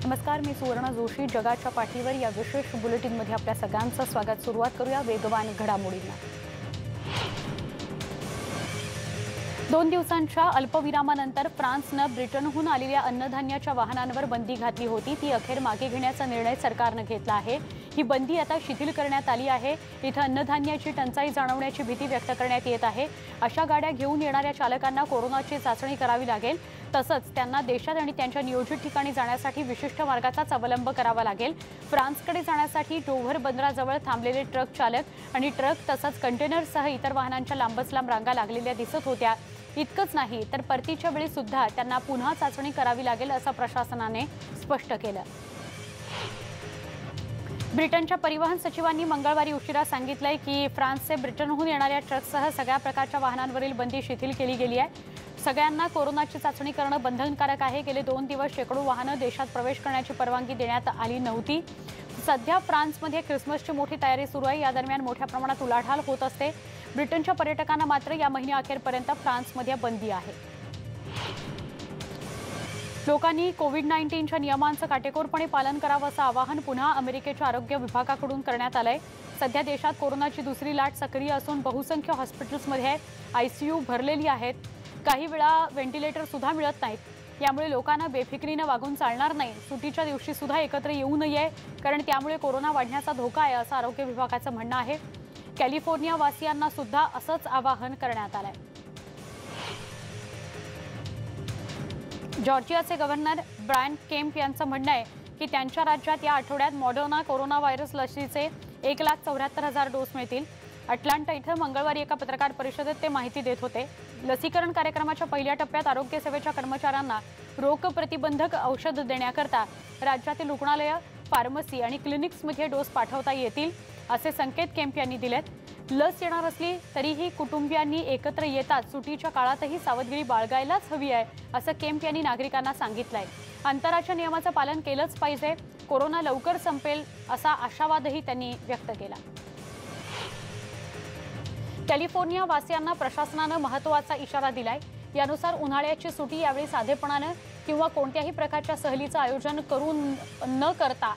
नमस्कार, मी सुवर्ण जोशी. जगाच्या पाठीवर या विशेष बुलेटिनमध्ये आपल्या सगळ्यांचं स्वागत. सुरुवात करूया वेगवान घडामोडींना. 2 दिवसांच्या अल्पविरामानंतर फ्रान्सनं ब्रिटनहून आलेल्या अन्नधान्याच्या वाहनांवर बंदी घातली होती. ती अखेर मागे घेण्याचा निर्णय सरकारनं घेतला आहे. ही बंदी आता शिथिल करण्यात आली आहे. इथं अन्नधान्याची टंचाई जाणवण्याची भीती व्यक्त करण्यात येत आहे. अशा गाड्या घेऊन येणाऱ्या चालकांना कोरोनाची चाचणी करावी लागेल. तसंच त्यांना देशात आणि त्यांच्या नियोजित ठिकाणी जाण्यासाठी विशिष्ट मार्गाचाच अवलंब करावा लागेल. फ्रान्सकडे जाण्यासाठी डोव्हर बंदराजवळ थांबलेले ट्रक चालक आणि ट्रक तसंच कंटेनरसह इतर वाहनांच्या लांबच लांब रांगा लागलेल्या दिसत होत्या. इतकंच नाही तर परतीच्या वेळी सुद्धा त्यांना पुन्हा चाचणी करावी लागेल असं प्रशासनाने स्पष्ट केलं. ब्रिटनच्या परिवहन सचिवांनी मंगळवारी उशिरा सांगितलंय की फ्रान्सचे ब्रिटनहून येणाऱ्या ट्रकसह सगळ्या प्रकारच्या वाहनांवरील बंदी शिथिल केली गेली आहे. सगळ्यांना कोरोनाची चाचणी करणं बंधनकारक आहे. गेले 2 दिवस शेकडो वाहनं देशात प्रवेश करण्याची परवानगी देण्यात आली नव्हती. सध्या फ्रान्समध्ये ख्रिसमसची मोठी तयारी सुरू आहे. या दरम्यान मोठ्या प्रमाणात उलाढाल होत असते. ब्रिटनच्या पर्यटकांना मात्र या महिन्याअखेरपर्यंत फ्रान्समध्ये बंदी आहे. लोकांनी कोविड-19च्या नियमांचं काटेकोरपणे पालन करावं असं आवाहन पुन्हा अमेरिकेच्या आरोग्य विभागाकडून करण्यात आलंय. सध्या देशात कोरोनाची दुसरी लाट सक्रिय असून बहुसंख्य हॉस्पिटल्समध्ये आयसीयू भरलेली आहेत. काही वेळा व्हेंटिलेटर सुद्धा मिळत नाहीत. यामुळे लोकांना बेफिक्रीनं वागून चालणार नाही. सुट्टीच्या दिवशी सुद्धा एकत्र येऊ नये, कारण त्यामुळे कोरोना वाढण्याचा धोका आहे असं आरोग्य विभागाचं म्हणणं आहे. कॅलिफोर्निया वासियांना सुद्धा असंच आवाहन करण्यात आलंय. जॉर्जियाचे गव्हर्नर ब्रायन केम्प यांचं म्हणणं आहे की त्यांच्या राज्यात या आठवड्यात मॉडर्ना कोरोना व्हायरस लसीचे 1,74,000 डोस मिळतील. अटलांटा इथं मंगळवारी एका पत्रकार परिषदेत ते माहिती देत होते. लसीकरण कार्यक्रमाच्या पहिल्या टप्प्यात आरोग्य सेवेच्या कर्मचाऱ्यांना रोग प्रतिबंधक औषध देण्याकरता राज्यातील रुग्णालयं, फार्मसी आणि क्लिनिक्समध्ये डोस पाठवता येतील असे संकेत केम्प यांनी दिलेत. लस येणार असली तरीही कुटुंबियांनी एकत्र येताच सुट्टीच्या काळातही सावधगिरी बाळगायलाच हवी आहे असं केम्प यांनी नागरिकांना सांगितलंय. अंतराच्या नियमाचं पालन केलंच पाहिजे. कोरोना लवकर संपेल असा आशावादही त्यांनी व्यक्त केला. कॅलिफोर्निया वासियांना प्रशासनानं महत्त्वाचा इशारा दिलाय. यानुसार उन्हाळ्याची सुट्टी यावेळी साधेपणानं किंवा कोणत्याही प्रकारच्या सहलीचं आयोजन न करता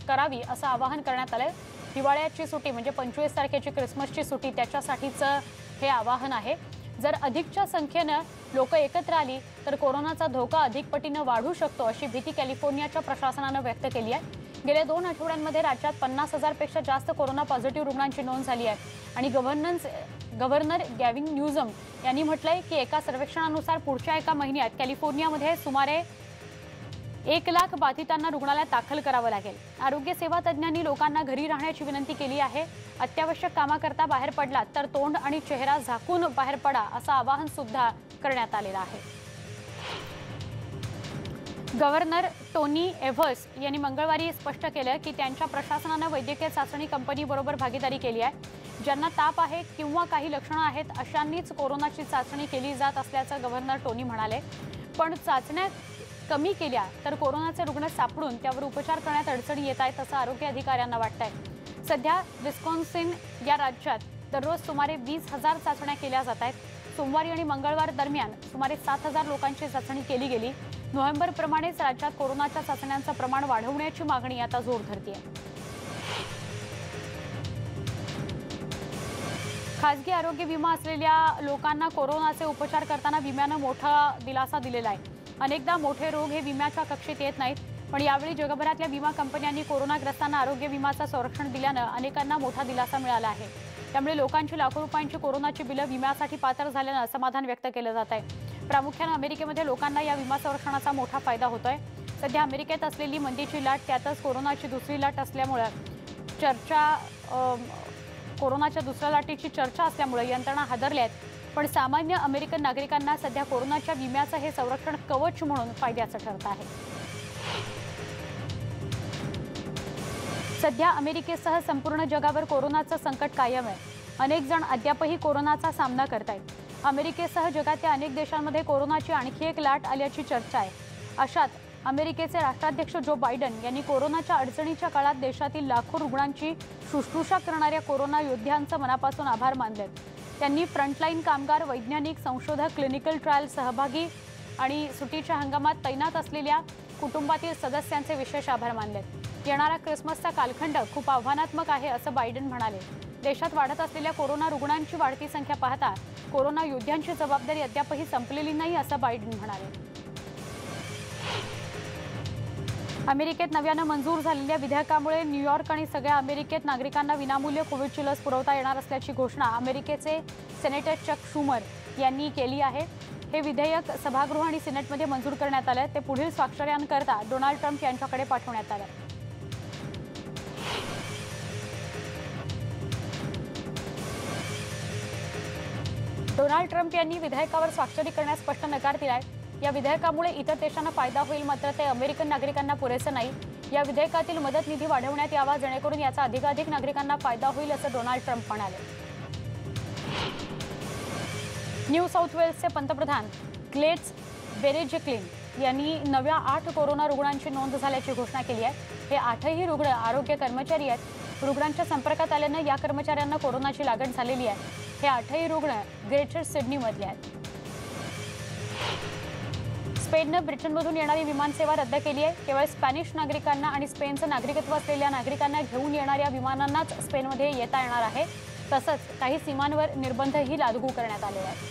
करावी असं आवाहन करण्यात आलंय. हिवाळ्याची सुट्टी म्हणजे 25 तारखेची क्रिसमसची सुट्टी त्याच्यासाठीचं हे आवाहन आहे. जर अधिकच्या संख्येनं लोक एकत्र आली तर कोरोनाचा धोका अधिक पटीनं वाढू शकतो अशी भीती कॅलिफोर्नियाच्या प्रशासनानं व्यक्त केली आहे. गेल्या 2 आठवड्यांमध्ये राज्यात 50,000पेक्षा जास्त कोरोना पॉझिटिव्ह रुग्णांची नोंद झाली आहे आणि गव्हर्नर गॅविन न्यूजम यांनी म्हटलंय की एका सर्वेक्षणानुसार पुढच्या एका महिन्यात कॅलिफोर्नियामध्ये सुमारे 1,00,000 बाधितांना रुग्णालयात दाखल करावं लागेल. आरोग्य सेवा तज्ज्ञांनी लोकांना घरी राहण्याची विनंती केली आहे. अत्यावश्यक कामाकरता बाहेर पडलात तर तोंड आणि चेहरा झाकून बाहेर पडा असं आवाहन सुद्धा करण्यात आलेलं आहे. गव्हर्नर टोनी एव्हर्स यांनी मंगळवारी स्पष्ट केलं की त्यांच्या प्रशासनानं वैद्यकीय चाचणी कंपनीबरोबर भागीदारी केली आहे. ज्यांना ताप आहे किंवा काही लक्षणं आहेत अशांनीच कोरोनाची चाचणी केली जात असल्याचं गव्हर्नर टोनी म्हणाले. पण चाचण्या कमी केल्या तर कोरोनाचे रुग्ण सापडून त्यावर उपचार करण्यात अडचणी येत आहेत असं आरोग्य अधिकाऱ्यांना वाटतंय. सध्या विस्कॉन्सिन या राज्यात दररोज सुमारे 20,000 चाचण्या केल्या जात आहेत. सोमवारी आणि मंगळवार दरम्यान सुमारे 7,000 लोकांची चाचणी केली गेली. नोव्हेंबरप्रमाणेच राज्यात कोरोनाच्या चाचण्यांचं प्रमाण वाढवण्याची मागणी आता जोर धरते. खासगी आरोग्य विमा असलेल्या लोकांना कोरोनाचे उपचार करताना विम्यानं मोठा दिलासा दिलेला आहे. अनेकदा मोठे रोग हे विम्याच्या कक्षेत येत नाहीत, पण यावेळी जगभरातल्या विमा कंपन्यांनी कोरोनाग्रस्तांना आरोग्य विम्याचं संरक्षण दिल्यानं अनेकांना मोठा दिलासा मिळाला आहे. त्यामुळे लोकांची लाखो रुपयांची कोरोनाची बिलं विम्यासाठी पात्र झाल्यानं समाधान व्यक्त केलं जात आहे. प्रामुख्यानं अमेरिकेमध्ये लोकांना या विमा संरक्षणाचा मोठा फायदा होतोय. सध्या अमेरिकेत असलेली मंदीची लाट त्यातच कोरोनाची दुसरी लाट असल्यामुळे कोरोनाच्या दुसऱ्या लाटेची चर्चा असल्यामुळे यंत्रणा हादरल्या आहेत. पण सामान्य अमेरिकन नागरिकांना सध्या कोरोनाच्या विम्याचं हे संरक्षण कवच म्हणून फायद्याचं ठरत आहे. सध्या अमेरिकेसह संपूर्ण जगावर कोरोनाचं संकट कायम आहे. अनेक जण अद्यापही कोरोनाचा सामना करतायत. अमेरिकेसह जगातल्या अनेक देशांमध्ये कोरोनाची आणखी एक लाट आल्याची चर्चा आहे. अशात अमेरिकेचे राष्ट्राध्यक्ष जो बायडन यांनी कोरोनाच्या अडचणीच्या काळात देशातील लाखो रुग्णांची शुश्रूषा करणाऱ्या कोरोना योद्ध्यांचं मनापासून आभार मानलेत. त्यांनी फ्रंटलाईन कामगार, वैज्ञानिक, संशोधक, क्लिनिकल ट्रायल सहभागी आणि सुट्टीच्या हंगामात तैनात असलेल्या कुटुंबातील सदस्यांचे विशेष आभार मानले। येणारा ख्रिसमसचा कालखंड खूप आव्हानात्मक आहे असं बायडन म्हणाले। देशात वाढत असलेल्या कोरोना रुग्णांची वाढती संख्या पाहता कोरोना योद्ध्यांची जबाबदारी अद्यापही संपलेली नाही असं बायडन म्हणाले। अमेरिकेत नव्यानं मंजूर झालेल्या विधेयकामुळे न्यूयॉर्क आणि सगळ्या अमेरिकेत नागरिकांना विनामूल्य कोविडची लस पुरवता येणार असल्याची घोषणा अमेरिकेचे सेनेटर चक शुमर यांनी केली आहे। हे विधेयक सभागृह आणि सिनेटमध्ये मंजूर करण्यात आले। ते पुढील स्वाक्षऱ्यांकरता डोनाल्ड ट्रम्प यांच्याकडे पाठवण्यात आले। डोनाल्ड ट्रम्प यांनी विधेयकावर स्वाक्षरी करण्यास स्पष्ट नकार दिलाय। या विधेयकामुळे इतर देशांना फायदा होईल, मात्र ते अमेरिकन नागरिकांना पुरेसे नाही। या विधेयकातील मदत निधी वाढवण्यात यावा जेणेकरून याचा अधिकाधिक नागरिकांना फायदा होईल असं डोनाल्ड ट्रम्प म्हणाले। न्यू साऊथ वेल्सचे पंतप्रधान ग्लेड्स बेरेजिक्लिन यांनी नव्या 8 कोरोना रुग्णांची नोंद झाल्याची घोषणा केली आहे। हे 8ही रुग्ण आरोग्य कर्मचारी आहेत। रुग्णांच्या संपर्कात आल्यानं या कर्मचाऱ्यांना कोरोनाची लागण झालेली आहे। हे 8ही रुग्ण ग्रेटर सिडनीमधले आहेत। स्पेननं ब्रिटनमधून येणारी विमानसेवा रद्द केली आहे। केवळ स्पॅनिश नागरिकांना आणि स्पेनचं नागरिकत्व असलेल्या नागरिकांना घेऊन येणाऱ्या विमानांनाच स्पेनमध्ये येता येणार आहे। तसंच काही सीमांवर निर्बंधही लागू करण्यात आले आहेत।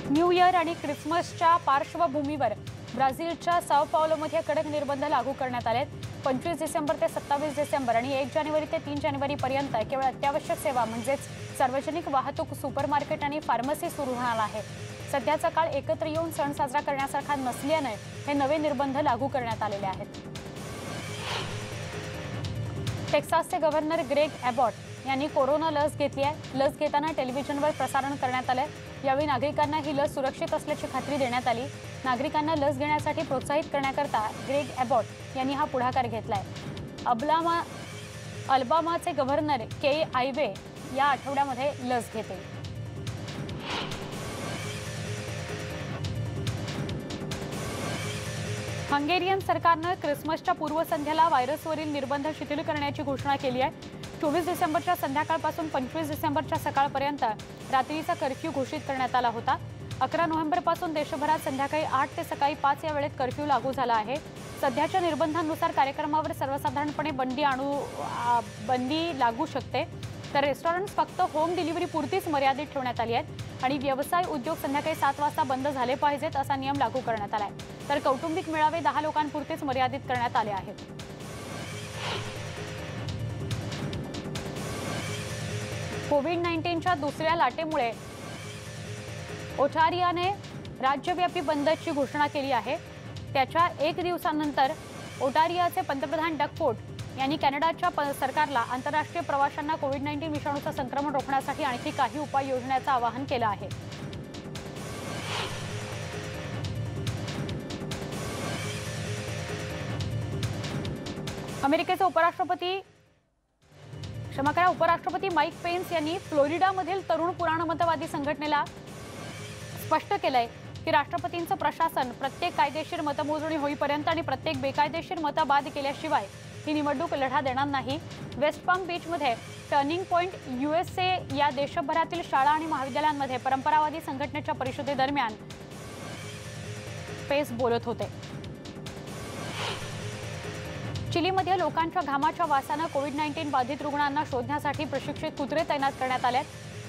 न्यू इयर आणि ख्रिसमसच्या पार्श्वभूमीवर ब्राझीलच्या साओ पावलोमध्ये कडक निर्बंध लागू करण्यात आले। 25 डिसेंबर ते 27 डिसेंबर आणि 1 जानेवारी ते 3 जानेवारी पर्यंत केवळ अत्यावश्यक सेवा म्हणजेच सार्वजनिक वाहतूक, सुपरमार्केट आणि फार्मसी सुरू होणार आहे। सध्याचा काळ एकत्र येऊन सण साजरा करण्यासारखा नसल्याने हे नवे निर्बंध लागू करण्यात आलेले आहेत। टेक्सासचे गव्हर्नर ग्रेग एबॉट यांनी कोरोना लस घेतली आहे। लस घेताना टेलिव्हिजनवर प्रसारण करण्यात आले। यावेळी नागरिकांना ही लस सुरक्षित असल्याची खात्री देण्यात आली। नागरिकांना लस घेण्यासाठी प्रोत्साहित करण्याकरता ग्रेग एबॉट यांनी हा पुढाकार घेतलाय। अल्बामाचे गव्हर्नर के आयवे या आठवड्यामध्ये लस घेतील। हंगेरियन सरकारनं ख्रिसमसच्या पूर्वसंध्येला व्हायरसवरील निर्बंध शिथिल करण्याची घोषणा केली आहे। 24 डिसेंबरच्या संध्याकाळपासून 25 डिसेंबरच्या सकाळपर्यंत रात्रीचा कर्फ्यू घोषित करण्यात आला होता। 11 नोव्हेंबरपासून देशभरात संध्याकाळी 8 ते सकाळी 5 या वेळेत कर्फ्यू लागू झाला आहे। सध्याच्या निर्बंधांनुसार कार्यक्रमावर सर्वसाधारणपणे बंदी लागू शकते, तर रेस्टॉरंट्स फक्त होम डिलिव्हरी पुरतीच मर्यादित ठेवण्यात आली आहेत आणि व्यवसाय उद्योग संध्याकाळी 7 वाजता बंद झाले पाहिजेत असा नियम लागू करण्यात आलाय। तर कौटुंबिक मेळावे 10 लोकांपुरतेच मर्यादित करण्यात आले आहेत। कोविड-19च्या दुसऱ्या लाटेमुळे ओटारियाने राज्यव्यापी बंदची घोषणा केली आहे। त्याच्या 1 दिवसानंतर ओटारियाचे पंतप्रधान डग फोर्ट यांनी कॅनडाच्या सरकारला आंतरराष्ट्रीय प्रवाशांना कोविड-19 विषाणूचं संक्रमण रोखण्यासाठी आणखी काही उपाय योजण्याचं आवाहन केलं आहे। अमेरिकेचे उपराष्ट्रपती माईक पेन्स यांनी फ्लोरिडामधील तरुण पुराणमतवादी संघटनेला स्पष्ट केलंय की राष्ट्रपतींचं प्रशासन प्रत्येक कायदेशीर मतमोजणी होईपर्यंत आणि प्रत्येक बेकायदेशीर मत बाद केल्याशिवाय ही निवडणूक लढा देणार नाही। वेस्ट पाम बीचमध्ये टर्निंग पॉइंट USA या देशभरातील शाळा आणि महाविद्यालयांमध्ये परंपरावादी संघटनेच्या परिषदेदरम्यान पेस बोलत होते। चिलीमध्ये लोकांच्या घामाच्या वासाने कोविड-19 बाधित रुग्णांना शोधण्यासाठी प्रशिक्षित कुत्रे तैनात करण्यात आले।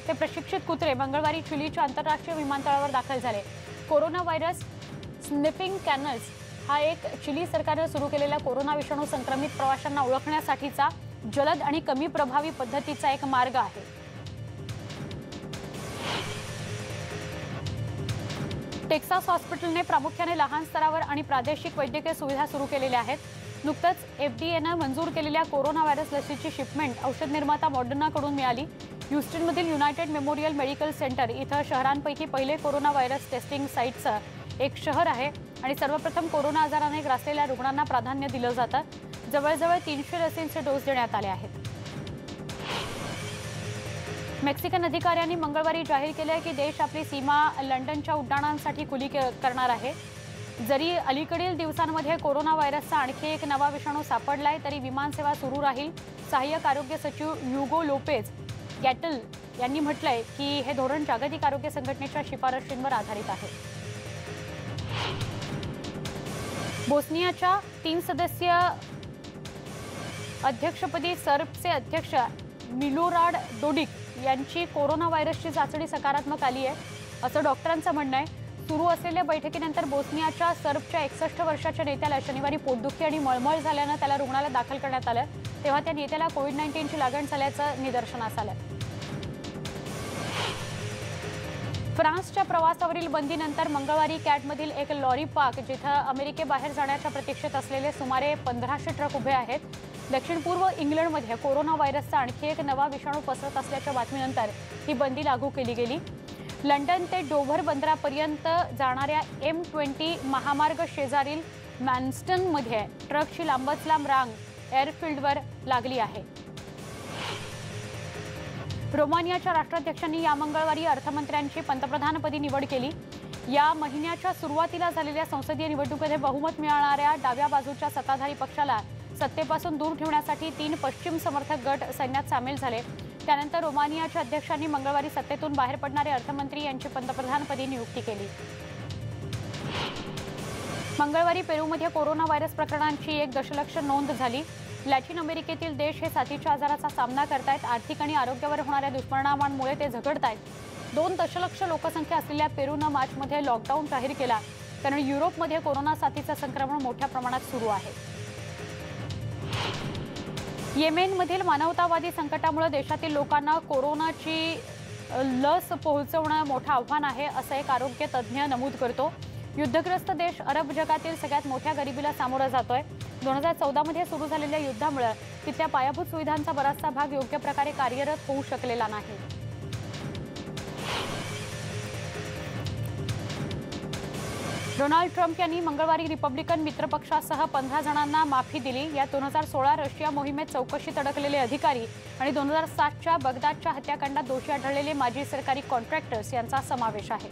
ते प्रशिक्षित कुत्रे मंगळवारी चिलीच्या आंतरराष्ट्रीय विमानतळावर दाखल झाले। कोरोना व्हायरस स्निफिंग कॅनल्स हा एक चिली सरकारने सुरू केलेला कोरोना विषाणू संक्रमित प्रवाशांना ओळखण्यासाठीचा जलद आणि कमी प्रभावी पद्धतीचा एक मार्ग आहे। टेक्सास हॉस्पिटलने प्रामुख्याने लहान स्तरावर आणि प्रादेशिक वैद्यकीय सुविधा सुरू केलेल्या आहेत। नुकतंच FDAनं मंजूर केलेल्या कोरोना व्हायरस लसीची शिपमेंट औषध निर्माता मॉडर्नाकडून मिळाली। ह्यूस्टनमधील युनायटेड मेमोरियल मेडिकल सेंटर इथं शहरांपैकी पहिले कोरोना व्हायरस टेस्टिंग साईटचं एक शहर आहे आणि सर्वप्रथम कोरोना आजाराने ग्रासलेल्या रुग्णांना प्राधान्य दिलं जातं। जवळजवळ 300 लसींचे डोस देण्यात आले आहेत। मेक्सिकन अधिकाऱ्यांनी मंगळवारी जाहीर केले की देश आपली सीमा लंडनच्या उड्डाणांसाठी खुली करणार आहे। जरी अलीकडील दिवसांमध्ये कोरोना व्हायरसचा आणखी एक नवा विषाणू सापडलाय तरी विमानसेवा सुरू राहील। सहाय्यक आरोग्य सचिव ह्युगो लोपेज गॅटल यांनी म्हटलंय की हे धोरण जागतिक आरोग्य संघटनेच्या शिफारशींवर आधारित आहे. बोस्नियाच्या 3 सदस्यीय अध्यक्षपदी सर्बचे अध्यक्ष मिलोराड डोडिक यांची कोरोना व्हायरसची चाचणी सकारात्मक आली आहे असं डॉक्टरांचं म्हणणं आहे. सुरू असलेल्या बैठकीनंतर बोस्नियाच्या सर्बच्या 61 वर्षाच्या नेत्याला शनिवारी पोटदुखी आणि मळमळ झाल्यानं त्याला रुग्णालयात दाखल करण्यात आलं. तेव्हा त्या नेत्याला कोविड-19ची लागण झाल्याचं निदर्शनास आलं. फ्रान्सच्या प्रवासावरील बंदीनंतर मंगळवारी कॅटमधील एक लॉरी पार्क जिथं अमेरिकेबाहेर जाण्याच्या प्रतीक्षेत असलेले सुमारे 1500 ट्रक उभे आहेत. दक्षिण पूर्व इंग्लंडमध्ये कोरोना व्हायरसचा आणखी एक नवा विषाणू पसरत असल्याच्या बातमीनंतर ही बंदी लागू केली गेली. लंडन ते डोव्हर बंदरापर्यंत जाणाऱ्या M20 महामार्ग शेजारील मॅन्स्टनमध्ये ट्रकची लांबच लांब रांग एअरफील्डवर लागली आहे. रोमानियाच्या राष्ट्राध्यक्षांनी या मंगळवारी अर्थमंत्र्यांची पंतप्रधानपदी निवड केली. या महिन्याच्या सुरुवातीला झालेल्या संसदीय निवडणुकीमध्ये बहुमत मिळवणाऱ्या डाव्या बाजूच्या सत्ताधारी पक्षाला सत्तेपासून दूर ठेवण्यासाठी 3 पश्चिम समर्थक गट सैन्यात सामील झाले. त्यानंतर रोमानियाच्या अध्यक्षांनी मंगळवारी सत्तेतून बाहेर पडणारे अर्थमंत्री यांची पंतप्रधानपदी नियुक्ती केली. मंगळवारी पेरूमध्ये कोरोना व्हायरस प्रकरणांची 1 दशलक्ष नोंद झाली. लॅटिन अमेरिकेतील देश हे साथीच्या आजाराचा सामना करतायत. आर्थिक आणि आरोग्यावर होणाऱ्या दुष्परिणामांमुळे ते झगडतायत. 2 दशलक्ष लोकसंख्या असलेल्या पेरूनं मार्चमध्ये लॉकडाऊन जाहीर केला कारण युरोपमध्ये कोरोना साथीचं संक्रमण मोठ्या प्रमाणात सुरू आहे. येमेनमधील मानवतावादी संकटामुळे देशातील लोकांना कोरोनाची लस पोहोचवणं मोठं आव्हान आहे असं एक आरोग्य तज्ज्ञ नमूद करतो. युद्धग्रस्त देश अरब जगातील सगळ्यात मोठ्या गरिबीला सामोरा जातोय. 2014 मध्ये सुरू झालेल्या युद्धामुळे तिथल्या पायाभूत सुविधांचा बराचसा भाग योग्य प्रकारे कार्यरत होऊ शकलेला नाही. डोनाल्ड ट्रम्प यांनी मंगळवारी रिपब्लिकन मित्रपक्षासह 15 जणांना माफी दिली. या 2016 रशिया मोहिमेत चौकशीत अडकलेले अधिकारी आणि 2007च्या बगदादच्या हत्याकांडात दोषी आढळलेले माजी सरकारी कॉन्ट्रॅक्टर्स यांचा समावेश आहे.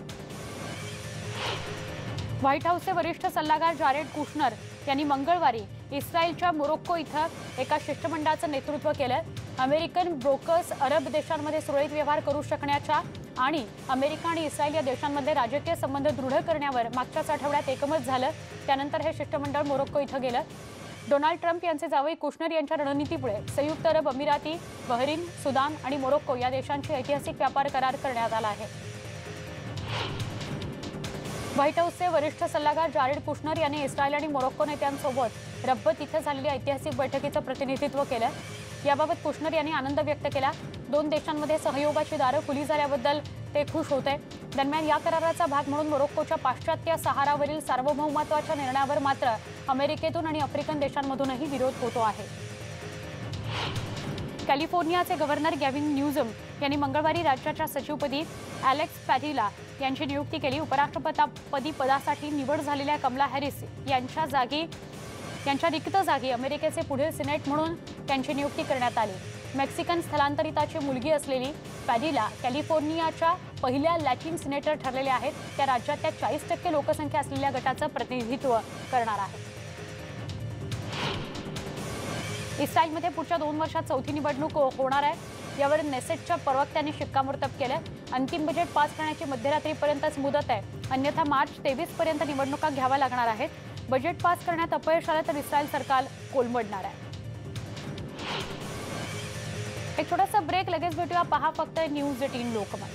व्हाईट हाऊसचे वरिष्ठ सल्लागार जारेड कुशनर यांनी मंगळवारी इस्रायलच्या मोरोक्को इथं एका शिष्टमंडळाचं नेतृत्व केलं. अमेरिकन ब्रोकर्स अरब देशांमध्ये सुरळीत व्यवहार करू शकण्याच्या आणि अमेरिका आणि इस्रायल या देशांमध्ये राजकीय संबंध दृढ करण्यावर मागच्याच आठवड्यात एकमत झालं. त्यानंतर हे शिष्टमंडळ मोरोक्को इथं गेलं. डोनाल्ड ट्रम्प यांचे जावई कुशनर यांच्या रणनीतीमुळे संयुक्त अरब अमिराती, बहरीन, सुदान आणि मोरोक्को या देशांची ऐतिहासिक व्यापार करार करण्यात आला आहे. व्हाईट हाऊसचे वरिष्ठ सल्लागार जारेड कुशनर यांनी इस्रायल आणि मोरोक्को नेत्यांसोबत रब्बत इथं झालेल्या ऐतिहासिक बैठकीचं प्रतिनिधित्व केलं. याबाबत कुशनर यांनी आनंद व्यक्त केला. 2 देशांमध्ये सहयोगाची दारं खुली झाल्याबद्दल ते खुश होते. दरम्यान या कराराचा भाग म्हणून मोरोक्कोच्या पाश्चात्य सहारावरील सार्वभौमत्वाच्या निर्णयावर मात्र अमेरिकेतून आणि आफ्रिकन देशांमधूनही विरोध होतो आहे. कॅलिफोर्नियाचे गव्हर्नर गॅव्हिन न्यूसम यांनी मंगळवारी राज्याच्या सचिवपदी अलेक्स पॅडिला यांची नियुक्ती केली. उपराष्ट्रपती पदासाठी निवड झालेल्या कमला हॅरिस यांच्या रिक्त जागी अमेरिकेचे पुढील सिनेट म्हणून त्यांची नियुक्ती करण्यात आली. मेक्सिकन स्थलांतरिताची मुलगी असलेली पॅडिला कॅलिफोर्नियाच्या पहिल्या लॅटिन सिनेटर ठरलेल्या आहेत. त्या राज्यातल्या 40% लोकसंख्या असलेल्या गटाचं प्रतिनिधित्व करणार आहे. इस्रायलमध्ये पुढच्या 2 वर्षात चौथी निवडणूक होणार आहे. यावर नेसेटच्या प्रवक्त्यांनी शिक्कामोर्तब केलं. अंतिम बजेट पास करण्याची मध्यरात्रीपर्यंतच मुदत आहे. अन्यथा मार्च 23 पर्यंत निवडणुका घ्याव्या लागणार आहेत. बजेट पास करण्यात अपयश आलं तर इस्रायल सरकार कोलमडणार आहे. एक छोटासा ब्रेक, लगेच भेटूया. पहा फक्त न्यूज 18 लोकमत.